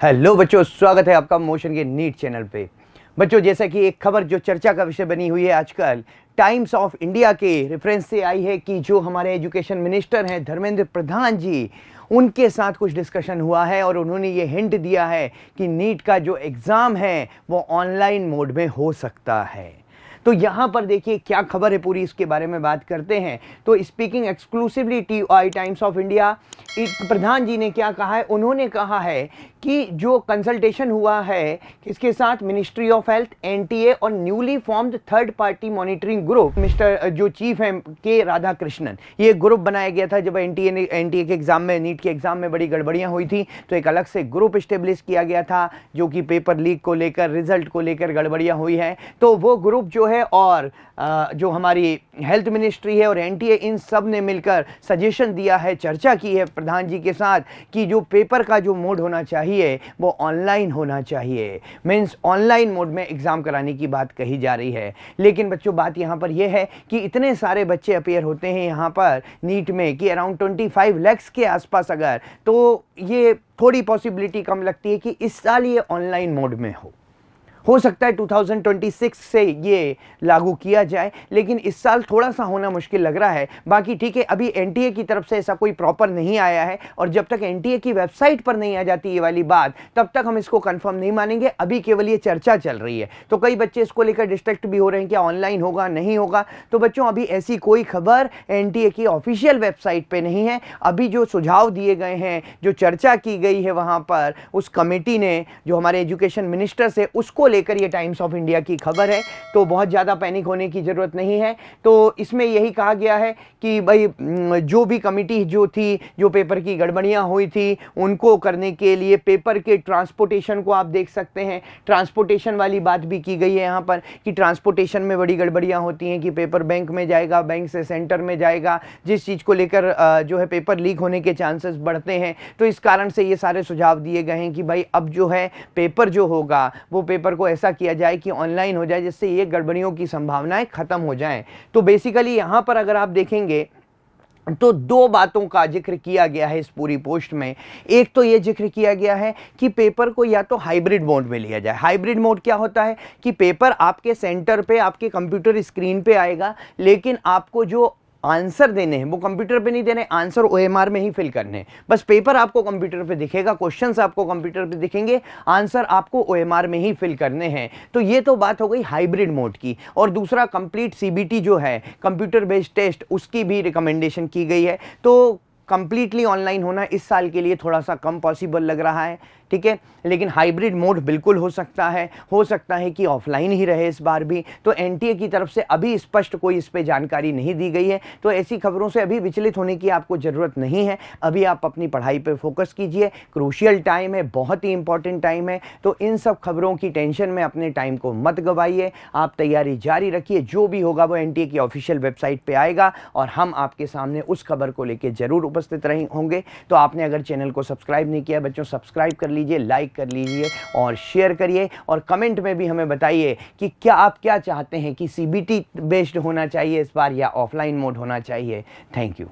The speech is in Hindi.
हेलो बच्चों, स्वागत है आपका मोशन के नीट चैनल पे। बच्चों, जैसा कि एक खबर जो चर्चा का विषय बनी हुई है आजकल, टाइम्स ऑफ इंडिया के रेफरेंस से आई है कि जो हमारे एजुकेशन मिनिस्टर हैं धर्मेंद्र प्रधान जी, उनके साथ कुछ डिस्कशन हुआ है और उन्होंने ये हिंट दिया है कि नीट का जो एग्ज़ाम है वो ऑनलाइन मोड में हो सकता है। तो यहाँ पर देखिए क्या खबर है, पूरी इसके बारे में बात करते हैं। तो speaking exclusively TI Times of India, Pradhan ji ने क्या कहा है, उन्होंने कहा है कि जो कंसल्टेशन हुआ है इसके साथ मिनिस्ट्री ऑफ हेल्थ, NTA और newly formed third party monitoring group, mister जो चीफ हैं के राधाकृष्णन, ये ग्रुप बनाया गया था जब NTA के एग्जाम में, नीट के एग्जाम में बड़ी गड़बड़ियां हुई थी, तो एक अलग से ग्रुप इस्टेब्लिश किया गया था जो कि पेपर लीक को लेकर, रिजल्ट को लेकर गड़बड़ियां हुई हैं। तो वो ग्रुप जो है और जो हमारी हेल्थ मिनिस्ट्री है और NTA, इन सब ने मिलकर सजेशन दिया है, चर्चा की है प्रधान जी के साथ कि जो पेपर का जो मोड होना चाहिए वो ऑनलाइन होना चाहिए। मीन्स ऑनलाइन मोड में एग्जाम कराने की बात कही जा रही है। लेकिन बच्चों, बात यहाँ पर यह है कि इतने सारे बच्चे अपीयर होते हैं यहाँ पर नीट में कि अराउंड 25 लाख के आसपास, अगर तो ये थोड़ी पॉसिबिलिटी कम लगती है कि इस साल ये ऑनलाइन मोड में हो सकता है 2026 से ये लागू किया जाए, लेकिन इस साल थोड़ा सा होना मुश्किल लग रहा है। बाकी ठीक है, अभी NTA की तरफ से ऐसा कोई प्रॉपर नहीं आया है और जब तक NTA की वेबसाइट पर नहीं आ जाती ये वाली बात, तब तक हम इसको कंफर्म नहीं मानेंगे। अभी केवल ये चर्चा चल रही है। तो कई बच्चे इसको लेकर डिस्ट्रैक्ट भी हो रहे हैं, क्या ऑनलाइन होगा नहीं होगा। तो बच्चों, अभी ऐसी कोई खबर NTA की ऑफिशियल वेबसाइट पर नहीं है। अभी जो सुझाव दिए गए हैं, जो चर्चा की गई है वहाँ पर उस कमेटी ने, जो हमारे एजुकेशन मिनिस्टर से, उसको लेकर ये टाइम्स ऑफ इंडिया की खबर है। तो बहुत ज़्यादा पैनिक होने की ज़रूरत नहीं है। तो इसमें यही कहा गया है कि भाई जो भी कमेटी जो थी, जो पेपर की गड़बड़ियां हुई थी, उनको करने के लिए पेपर के ट्रांसपोर्टेशन को आप देख सकते हैं, ट्रांसपोर्टेशन वाली बात भी की गई है यहाँ पर कि ट्रांसपोर्टेशन में बड़ी गड़बड़ियां होती हैं कि पेपर बैंक में जाएगा, बैंक से सेंटर में जाएगा, जिस चीज़ को लेकर जो है पेपर लीक होने के चांसेस बढ़ते हैं। तो इस कारण से ये सारे सुझाव दिए गए हैं कि भाई अब जो है पेपर जो होगा वो पेपर को ऐसा किया जाए कि ऑनलाइन हो जाए, जिससे ये गड़बड़ियों की संभावनाएं खत्म हो जाएं। तो बेसिकली यहां पर अगर आप देखेंगे तो दो बातों का जिक्र किया गया है इस पूरी पोस्ट में। एक तो ये जिक्र किया गया है कि पेपर को या तो हाइब्रिड मोड में लिया जाए। हाइब्रिड मोड क्या होता है कि पेपर आपके सेंटर पे, आपके कंप्यूटर स्क्रीन पे आएगा, लेकिन आपको जो आंसर देने हैं वो कंप्यूटर पे नहीं देने, आंसर OMR में ही फिल करने हैं। बस पेपर आपको कंप्यूटर पे दिखेगा, क्वेश्चंस आपको कंप्यूटर पे दिखेंगे, आंसर आपको OMR में ही फिल करने हैं। तो ये तो बात हो गई हाइब्रिड मोड की। और दूसरा, कंप्लीट CBT जो है, कंप्यूटर बेस्ड टेस्ट, उसकी भी रिकमेंडेशन की गई है। तो कंप्लीटली ऑनलाइन होना इस साल के लिए थोड़ा सा कम पॉसिबल लग रहा है, ठीक है। लेकिन हाइब्रिड मोड बिल्कुल हो सकता है कि ऑफलाइन ही रहे इस बार भी। तो NTA की तरफ से अभी स्पष्ट कोई इस पे जानकारी नहीं दी गई है। तो ऐसी खबरों से अभी विचलित होने की आपको ज़रूरत नहीं है। अभी आप अपनी पढ़ाई पे फोकस कीजिए। क्रूशियल टाइम है, बहुत ही इंपॉर्टेंट टाइम है। तो इन सब खबरों की टेंशन में अपने टाइम को मत गवाइए, आप तैयारी जारी रखिए। जो भी होगा वो NTA की ऑफिशियल वेबसाइट पर आएगा और हम आपके सामने उस खबर को लेकर जरूर उपस्थित रहे होंगे। तो आपने अगर चैनल को सब्सक्राइब नहीं किया बच्चों, सब्सक्राइब कर लीजिए, लाइक कर लीजिए और शेयर करिए। और कमेंट में भी हमें बताइए कि क्या आप क्या चाहते हैं कि CBT बेस्ड होना चाहिए इस बार या ऑफलाइन मोड होना चाहिए। Thank you.